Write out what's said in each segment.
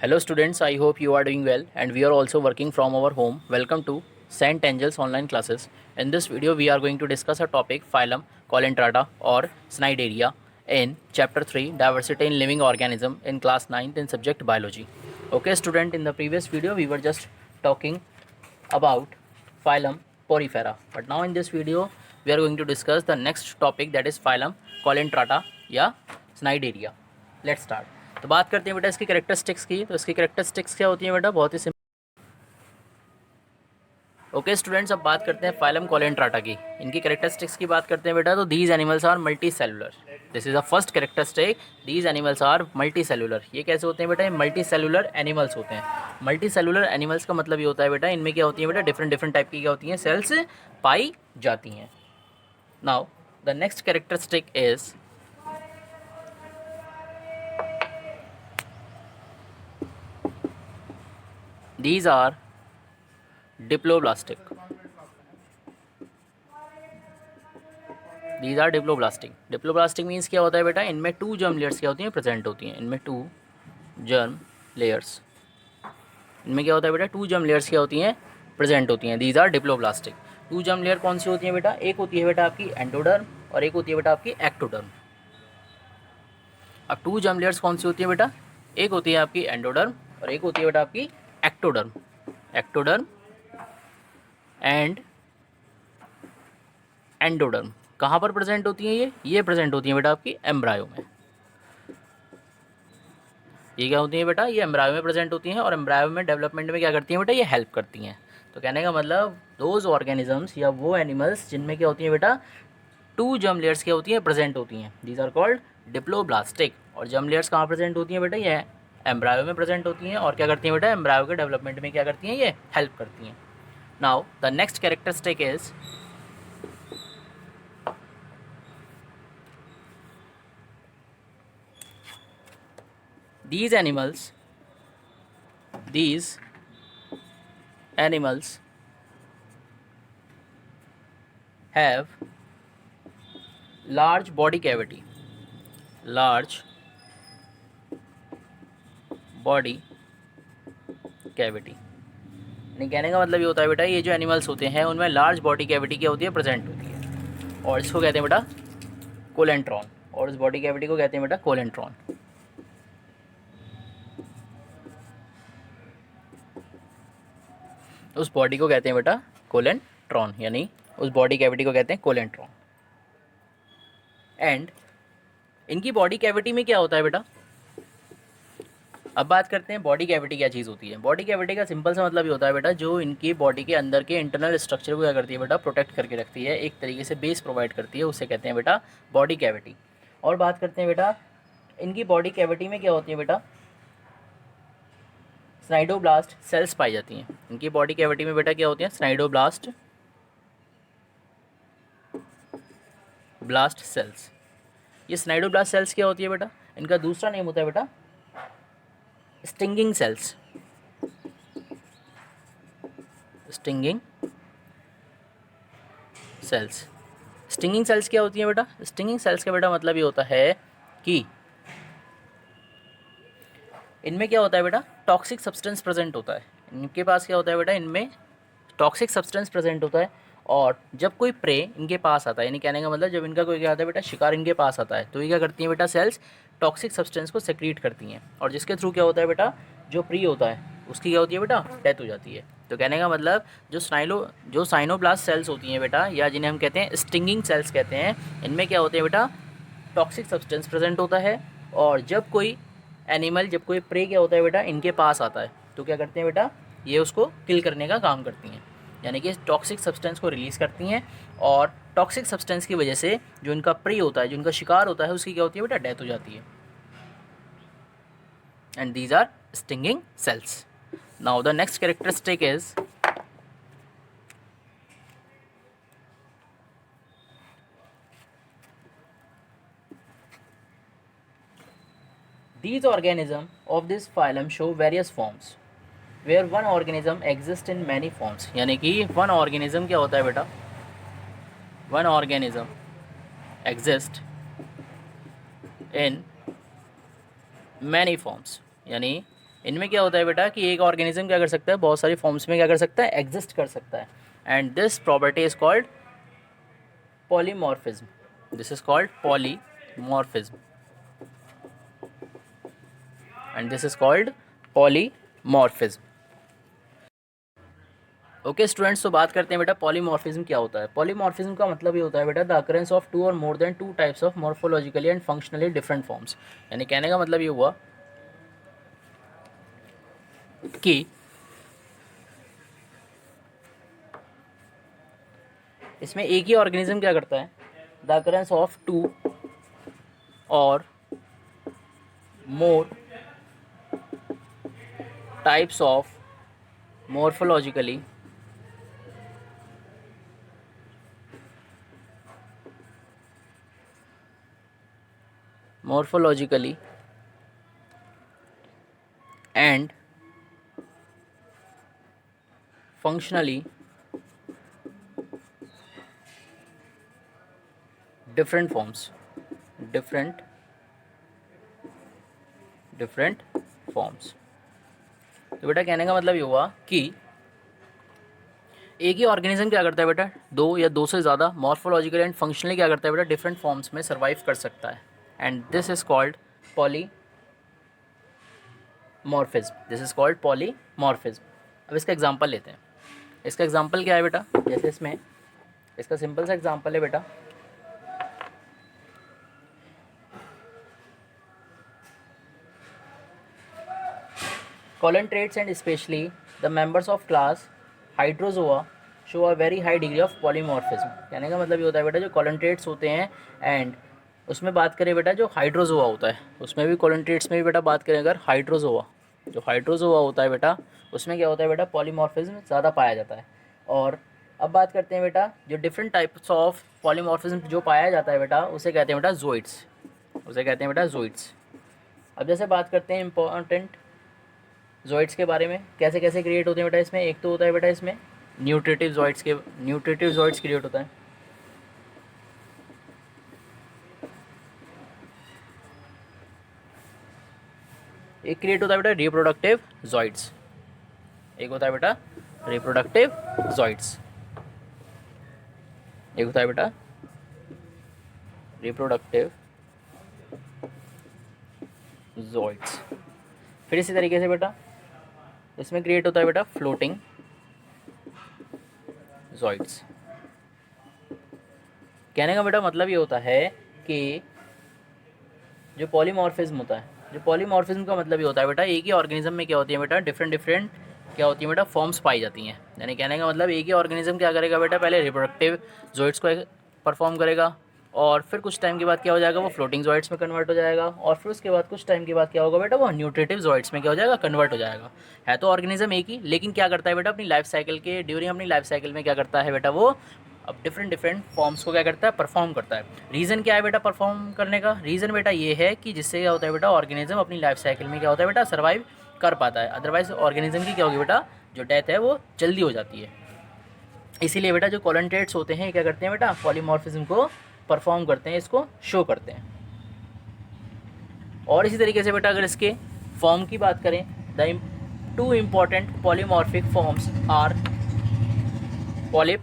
Hello students, I hope you are doing well and we are also working from our home. Welcome to St. Angels online classes. In this video we are going to discuss a topic phylum Colentrata or Cnidaria in chapter 3 diversity in living organism in class 9th in subject biology. Okay student, in the previous video we were just talking about phylum Porifera, but now in this video we are going to discuss the next topic, that is phylum Colentrata या Cnidaria. Let's start. तो बात करते हैं बेटा इसकी characteristics की। तो इसकी कैरेक्टरिस्टिक्स क्या होती है बेटा, बहुत ही सिंपल। ओके स्टूडेंट्स, अब बात करते हैं फाइलम कोलेंट्राटा की। इनकी कैरेक्टरिस्टिक्स की बात करते हैं बेटा, तो these animals are multi cellular. This is the first characteristic, these animals are multi cellular. ये कैसे होते हैं बेटा, ये मल्टी सेलुलर एनिमल्स होते हैं। मल्टी सेलुलर एनिमल्स का मतलब ये होता है बेटा, इनमें क्या होती है बेटा, डिफरेंट डिफरेंट टाइप की क्या होती हैं, सेल्स पाई जाती हैं। Now the next characteristic is these are diploblastic. These are diploblastic. Diploblastic means क्या होता है बेटा, इनमें 2 जर्म लेयर्स क्या होती हैं, प्रेजेंट होती हैं। इनमें 2 जर्म लेयर्स, इनमें क्या होता है बेटा, 2 जर्म लेयर्स क्या होती हैं, प्रेजेंट होती हैं। These are diploblastic. 2 germ layer कौन सी होती है बेटा, एक होती है बेटा आपकी एंडोडर्म और एक होती है बेटा आपकी एक्टोडर्म। अब 2 जर्म लेयर्स कौन सी होती है बेटा, एक होती है आपकी एंडोडर्म और एक होती है बेटा आपकी एक्टोडर्म। एक्टोडर्म एंड एंडोडर्म कहाँ पर प्रेजेंट होती हैं, ये प्रेजेंट होती हैं बेटा आपकी एम्ब्रायो में। ये क्या होती हैं बेटा, ये एम्ब्रायो में प्रेजेंट होती हैं और एम्ब्रायो में डेवलपमेंट में क्या करती हैं बेटा, ये हेल्प करती हैं। तो कहने का मतलब दोज ऑर्गेनिजम्स या वो एनिमल्स जिनमें क्या होती है बेटा, 2 जर्म लेयर्स क्या होती हैं, प्रेजेंट होती हैं, दीज आर कॉल्ड डिप्लोब्लास्टिक। और जर्म लेयर्स कहाँ प्रेजेंट होती हैं बेटा, ये एम्ब्रायो में प्रेजेंट होती हैं और क्या करती हैं बेटा, एम्ब्रायो के डेवलपमेंट में क्या करती हैं, ये हेल्प करती हैं। Now the next characteristic is these animals have large body cavity, large body cavity। यानी कहने का मतलब ये होता है बेटा, ये जो एनिमल्स होते हैं उनमें लार्ज बॉडी कैविटी क्या होती है, प्रेजेंट होती है, और इसको कहते हैं बेटा कोलेंट्रॉन। और इस बॉडी कैविटी को कहते हैं बेटा कोलेंट्रॉन। उस बॉडी को कहते हैं बेटा कोलेंट्रॉन, यानी उस बॉडी कैविटी को कहते हैं कोलेंट्रॉन। एंड इनकी बॉडी कैविटी में क्या होता है बेटा, अब बात करते हैं बॉडी कैविटी क्या चीज़ होती है। बॉडी कैविटी का सिंपल सा मतलब ये होता है बेटा, जो इनकी बॉडी के अंदर के इंटरनल स्ट्रक्चर को क्या करती है बेटा, प्रोटेक्ट करके रखती है, एक तरीके से बेस प्रोवाइड करती है, उसे कहते हैं बेटा बॉडी कैविटी। और बात करते हैं बेटा, इनकी बॉडी कैविटी में क्या होती है बेटा, स्नाइडोब्लास्ट सेल्स पाई जाती हैं। इनकी बॉडी कैविटी में बेटा क्या होती हैं, स्नाइडोब्लास्ट सेल्स। ये स्नाइडोब्लास्ट सेल्स क्या होती है बेटा, इनका दूसरा नेम होता है बेटा stinging cells. Stinging cells. Stinging cells क्या होती है बेटा, स्टिंगिंग सेल्स का बेटा मतलब ये होता है कि इनमें क्या होता है बेटा, टॉक्सिक सब्सटेंस प्रेजेंट होता है। इनके पास क्या होता है बेटा, इनमें टॉक्सिक सब्सटेंस प्रेजेंट होता है, और जब कोई प्रे इनके पास आता है, यानी कहने का मतलब जब इनका कोई क्या आता है बेटा, शिकार इनके पास आता है, तो ये क्या करती हैं बेटा, सेल्स टॉक्सिक सब्सटेंस को सेक्रीट करती हैं, और जिसके थ्रू क्या होता है बेटा, जो प्री होता है उसकी क्या होती है बेटा, डेथ हो जाती है। तो कहने का मतलब जो साइनोब्लास्ट सेल्स होती हैं बेटा, या जिन्हें हम कहते हैं स्टिंगिंग सेल्स कहते हैं, इनमें क्या होते हैं बेटा, टॉक्सिक सब्सटेंस प्रेजेंट होता है, और जब कोई एनिमल, जब कोई प्रे क्या होता है बेटा, इनके पास आता है, तो क्या करते हैं बेटा, ये उसको किल करने का काम करती हैं, यानी कि टॉक्सिक सब्सटेंस को रिलीज़ करती हैं, और टॉक्सिक सब्सटेंस की वजह से जो इनका प्रे होता है, जो इनका शिकार होता है, उसकी क्या होती है बेटा, डेथ हो जाती है। And these are stinging cells. Now the next characteristic is these organisms of this phylum show various forms where one organism exists in many forms। यानी कि one organism क्या होता है बेटा, one organism exist in many forms, यानी इनमें क्या होता है बेटा कि एक ऑर्गेनिज्म क्या कर सकता है, बहुत सारी फॉर्म्स में क्या कर सकता है, एग्जिस्ट कर सकता है, and this property is called polymorphism. This is called polymorphism and this is called polymorphism. Okay students, तो बात करते हैं बेटा पॉलीमॉर्फिज्म क्या होता है। पॉलीमॉर्फिज्म का मतलब ये होता है बेटा द अकरेंस ऑफ टू और more than two types of morphologically and functionally different forms. यानी कहने का मतलब ये हुआ कि इसमें एक ही ऑर्गेनिज्म क्या करता है, द अकरेंस ऑफ टू और more types of morphologically and functionally different forms, different forms. तो बेटा कहने का मतलब ये हुआ कि एक ही ऑर्गेनिज्म क्या करता है बेटा, दो या दो से ज़्यादा मॉर्फोलॉजिकल एंड फंक्शनली क्या करता है बेटा, डिफरेंट फॉर्म्स में सर्वाइव कर सकता है, and this is called polymorphism. This is called polymorphism. अब इसका एग्जांपल लेते हैं। इसका एग्जांपल क्या है बेटा, जैसे इसमें इसका सिंपल सा एग्जांपल है बेटा, colon traits and especially the members of class hydrozoa show a very high degree of polymorphism। कहने का मतलब ये होता है बेटा जो colon traits होते हैं, एंड उसमें बात करें बेटा जो हाइड्रोजोआ होता है, उसमें भी colon traits में भी बेटा बात करें अगर हाइड्रोजोआ, जो हाइड्रोजोआ होता है बेटा उसमें क्या होता है बेटा पॉलीमॉर्फिज्म ज़्यादा पाया जाता है। और अब बात करते हैं बेटा जो डिफरेंट टाइप्स ऑफ पॉलीमॉर्फिज्म जो पाया जाता है बेटा उसे कहते हैं बेटा जोइड्स, उसे कहते हैं बेटा जोइड्स। अब जैसे बात करते हैं इंपॉर्टेंट जॉइड्स के बारे में, कैसे कैसे क्रिएट होते हैं बेटा इसमें। एक तो होता है बेटा इसमें न्यूट्रिटिव जॉइड्स क्रिएट होता है। एक क्रिएट होता है बेटा रिप्रोडक्टिव जॉइड्स, एक होता है बेटा रिप्रोडक्टिव जॉइड्स, एक होता है बेटा रिप्रोडक्टिव जॉइड्स। फिर इसी तरीके से बेटा इसमें क्रिएट होता है बेटा फ्लोटिंग जॉइड्स। कहने का बेटा मतलब ये होता है कि जो पॉलीमॉर्फिज्म होता है, जो पॉलीमॉर्फिज्म का मतलब ये होता है बेटा एक ही ऑर्गेनिज्म में क्या होती है बेटा डिफरेंट क्या होती है बेटा फॉर्म्स पाई जाती हैं। यानी कहने का मतलब एक ही ऑर्गेनिज्म क्या करेगा बेटा, पहले रिप्रोडक्टिव जॉइड्स को परफॉर्म करेगा, और फिर कुछ टाइम के बाद क्या हो जाएगा वो फ्लोटिंग जॉइड्स में कन्वर्ट हो जाएगा, और फिर उसके बाद कुछ टाइम के बाद क्या होगा बेटा वो न्यूट्रिटिव जॉइड्स में क्या हो जाएगा कन्वर्ट हो जाएगा। है तो ऑर्गेनिज्म एक ही, लेकिन क्या करता है बेटा अपनी लाइफ साइकिल के ड्यूरिंग अपनी लाइफ साइकिल में क्या करता है बेटा वो अब डिफरेंट फॉर्म्स को क्या करता है परफॉर्म करता है। रीज़न क्या है बेटा परफॉर्म करने का, रीज़न बेटा ये है कि जिससे क्या होता है बेटा ऑर्गेनिज्म अपनी लाइफ साइकिल में क्या होता है बेटा सर्वाइव कर पाता है। अदरवाइज ऑर्गेनिज्म की क्या होगी बेटा जो डेथ है वो जल्दी हो जाती है। इसीलिए बेटा जो कॉलन ट्रेट्स होते हैं क्या करते हैं बेटा पॉलीमॉर्फिज्म को परफॉर्म करते हैं, इसको शो करते हैं। और इसी तरीके से बेटा अगर इसके फॉर्म की बात करें, the two important polymorphic forms are polyp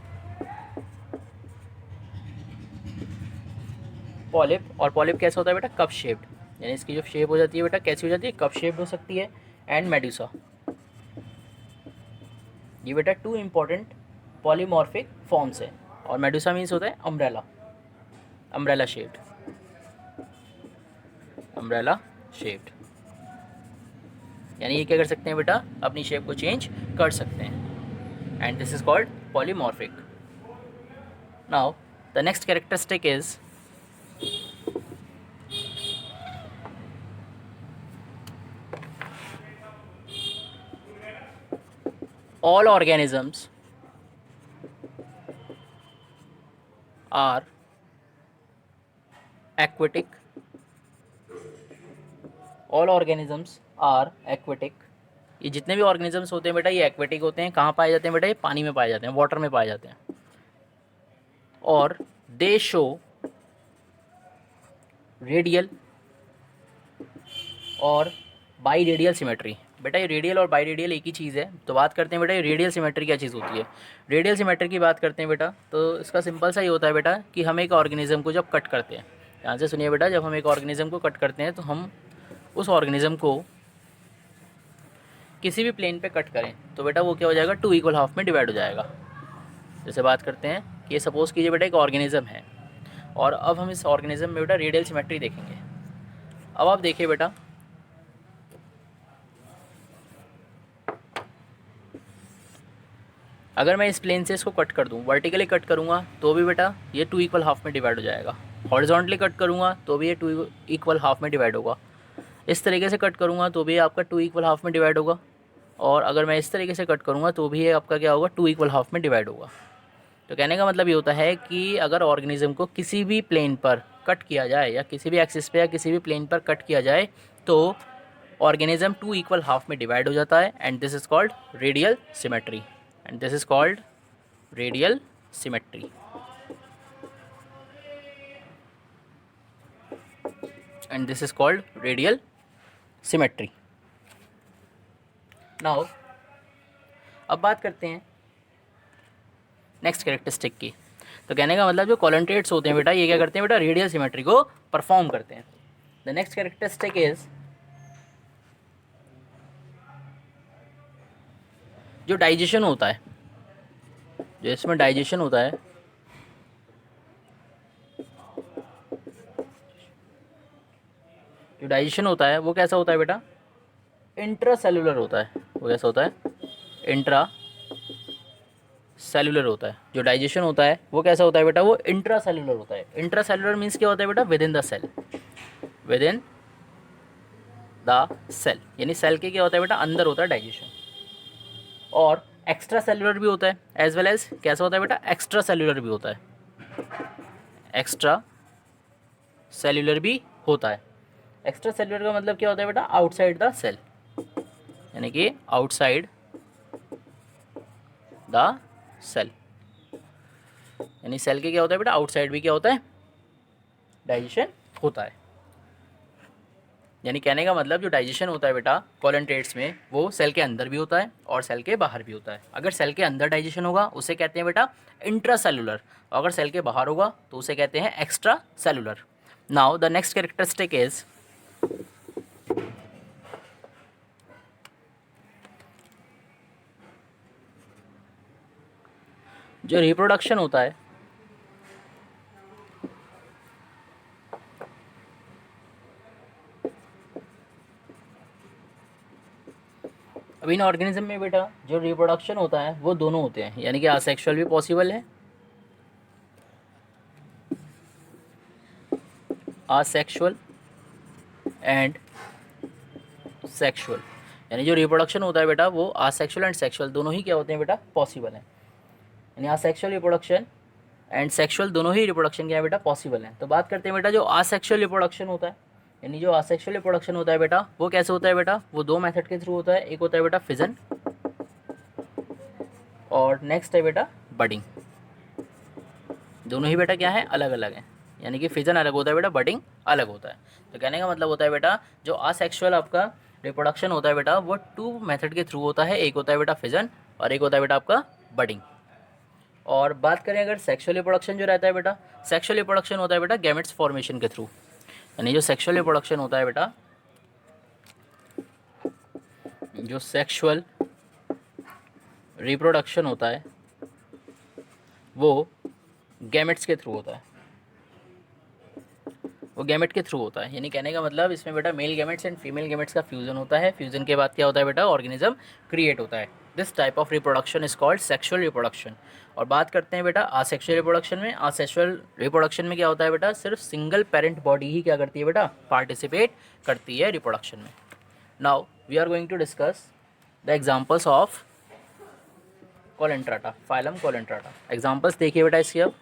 और पॉलिप कैसा होता है बेटा कप शेप्ड, यानी इसकी जो शेप हो जाती है बेटा कैसी हो जाती है कप शेप्ड हो सकती है, एंड मेडुसा। ये बेटा टू इम्पॉर्टेंट पॉलीमॉर्फिक फॉर्म्स है, और मेडुसा मीन्स होता है अम्ब्रेला शेप्ड, यानी ये क्या कर सकते हैं बेटा अपनी शेप को चेंज कर सकते हैं, and this is called polymorphic. Now the next characteristic is all organisms are aquatic, ये जितने भी ऑर्गेनिजम्स होते हैं बेटा ये एक्वेटिक होते हैं। कहाँ पाए जाते हैं बेटा, ये पानी में पाए जाते हैं, वाटर में पाए जाते हैं। और दे शो रेडियल और बाई रेडियल सिमेट्री, बेटा ये रेडियल और बाईरेडियल एक ही चीज़ है। तो बात करते हैं बेटा ये रेडियल सिमेट्री क्या चीज़ होती है। रेडियल सिमेट्री की बात करते हैं बेटा, तो इसका सिंपल सा ही होता है बेटा कि हम एक ऑर्गेनिज्म को जब कट करते हैं, ध्यान से सुनिए बेटा, जब हम एक ऑर्गेनिज्म को कट करते हैं तो हम उस ऑर्गेनिज्म को किसी भी प्लेन पे कट करें तो बेटा वो क्या हो जाएगा, 2 इक्वल हाफ में डिवाइड हो जाएगा। जैसे बात करते हैं कि ये सपोज़ कीजिए बेटा एक ऑर्गेनिज्म है, और अब हम इस ऑर्गेनिज्म में बेटा रेडियल सिमेट्री देखेंगे। अब आप देखिए बेटा, अगर मैं इस प्लेन से इसको कट कर दूं, वर्टिकली कट करूंगा तो भी बेटा ये 2 इक्वल हाफ में डिवाइड हो जाएगा। हॉरिजॉन्टली कट करूंगा तो भी ये 2 इक्वल हाफ में डिवाइड होगा। इस तरीके से कट करूंगा तो भी आपका 2 इक्वल हाफ में डिवाइड होगा। और अगर मैं इस तरीके से कट करूंगा तो भी ये आपका क्या होगा, 2 इक्वल हाफ में डिवाइड होगा। तो कहने का मतलब ये होता है कि अगर ऑर्गेनिज्म को किसी भी प्लेन पर कट किया जाए, या किसी भी एक्सिस पे या किसी भी प्लेन पर कट किया जाए, तो ऑर्गेनिज्म 2 इक्वल हाफ में डिवाइड हो जाता है, and this is called radial symmetry. And this is called radial symmetry. And this is called radial symmetry. Now अब बात करते हैं नेक्स्ट कैरेक्टरिस्टिक की। तो कहने का मतलब जो कॉलंट्रेट्स होते हैं बेटा, ये क्या करते हैं बेटा, रेडियल सिमेट्री को परफॉर्म करते हैं। द नेक्स्ट कैरेक्टरिस्टिक इज जो डाइजेशन होता है, जो इसमें डाइजेशन होता है, जो डाइजेशन होता है वो कैसा होता है बेटा, इंट्रा सेलुलर होता है। वो कैसा होता है, इंट्रा सेलुलर होता है। जो डाइजेशन होता है वो कैसा होता है बेटा, वो इंट्रा सेलुलर होता है। इंट्रा सेलुलर मीन्स क्या होता है बेटा, within the cell, within the cell, यानी सेल के क्या होता है बेटा, अंदर होता है डाइजेशन। और एक्स्ट्रा सेलुलर भी होता है, एज वेल एज कैसा होता है बेटा, एक्स्ट्रा सेलुलर भी होता है, एक्स्ट्रा सेलुलर भी होता है। एक्स्ट्रा सेलुलर का मतलब क्या होता है बेटा, आउटसाइड द सेल, यानी कि आउटसाइड द सेल, यानी सेल के क्या होता है बेटा, आउटसाइड भी क्या होता है, डाइजेशन होता है। यानी कहने का मतलब जो डाइजेशन होता है बेटा कॉलंट्रेट्स में, वो सेल के अंदर भी होता है और सेल के बाहर भी होता है। अगर सेल के अंदर डाइजेशन होगा उसे कहते हैं बेटा इंट्रा सेलुलर, और अगर सेल के बाहर होगा तो उसे कहते हैं extra cellular. Now the next characteristic is जो रिप्रोडक्शन होता है, अब इन ऑर्गेनिज्म में बेटा जो रिप्रोडक्शन होता है वो दोनों होते हैं, यानी कि आसेक्सुअल भी पॉसिबल है, आसेक्सुअल एंड सेक्सुअल। यानी जो रिप्रोडक्शन होता है बेटा वो आसेक्सुअल एंड सेक्सुअल दोनों ही क्या होते हैं बेटा, पॉसिबल है। यानी आसेक्सुअल रिप्रोडक्शन एंड सेक्सुअल दोनों ही रिप्रोडक्शन क्या है बेटा, पॉसिबल है। तो बात करते हैं बेटा जो आसेक्सुअल रिप्रोडक्शन होता है, यानी जो आसेक्सुअल रिप्रोडक्शन होता है बेटा वो कैसे होता है बेटा, वो 2 मेथड के थ्रू होता है। एक होता है बेटा फिजन, और नेक्स्ट है बेटा बडिंग। दोनों ही बेटा क्या है, अलग अलग है, यानी कि फिजन अलग होता है बेटा, बडिंग अलग होता है। तो कहने का मतलब होता है बेटा जो असेक्सुअल आपका रिप्रोडक्शन होता है बेटा वो 2 मेथड के थ्रू होता है। एक होता है बेटा फिजन और एक होता है बेटा आपका बडिंग। और बात करें अगर सेक्सुअल रिप्रोडक्शन जो रहता है बेटा, सेक्सुअल रिप्रोडक्शन होता है बेटा गैमेट्स फॉर्मेशन के थ्रू। यानी जो सेक्सुअल रिप्रोडक्शन होता है बेटा, जो सेक्सुअल रिप्रोडक्शन होता है वो गैमेट्स के थ्रू होता है, वो गैमेट के थ्रू होता है। यानी कहने का मतलब इसमें बेटा male gametes and female gametes का फ्यूजन होता है। फ्यूजन के बाद क्या होता है बेटा, ऑर्गेनिज्म क्रिएट होता है। This type of reproduction is called sexual reproduction. और बात करते हैं बेटा आसेक्सुअल रिप्रोडक्शन में। आसेक्सुअल रिप्रोडक्शन में क्या होता है बेटा, सिर्फ सिंगल पेरेंट बॉडी ही क्या करती है बेटा, पार्टिसिपेट करती है रिप्रोडक्शन में। Now we are going to discuss the examples of coelenterata, phylum coelenterata. Examples देखिए बेटा इसकी। अब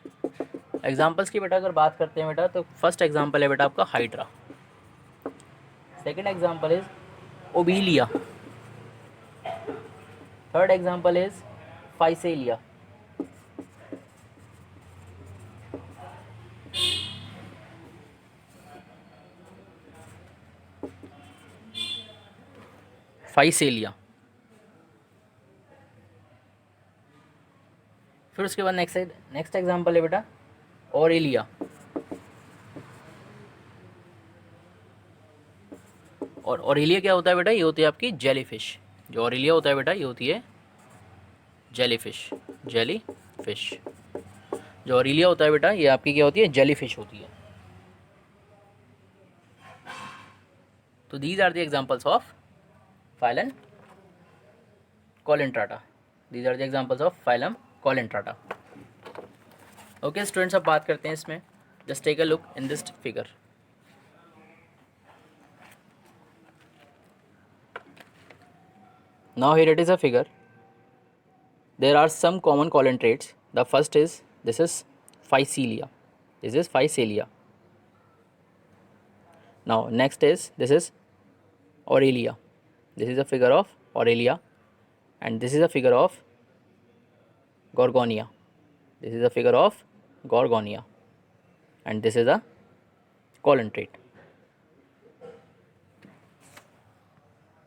एग्जाम्पल्स की बेटा अगर बात करते हैं बेटा, तो फर्स्ट एग्जाम्पल है बेटा आपका hydra, second example is obelia, third example is physalia, physalia. फिर उसके बाद नेक्स्ट एग्जांपल है बेटा ऑरेलिया। और ऑरेलिया क्या होता है बेटा, ये होती है आपकी जेलीफिश। जो ऑरेलिया होता है बेटा ये होती है जेलीफिश, जेलीफिश। जो ऑरेलिया होता है बेटा ये आपकी क्या होती है, जेलीफिश होती है। तो these are the examples of phylum coelenterata. These are the examples of phylum coelenterata. Okay students, अब बात करते हैं इसमें। Just take a look in this figure. Now here it is a figure. There are some common colon traits. The first is this is Phycelia. This is Phycelia. Now next is this is Aurelia. This is a figure of Aurelia, and this is a figure of Gorgonia. This is a figure of Gorgonia, and this is a colon trait.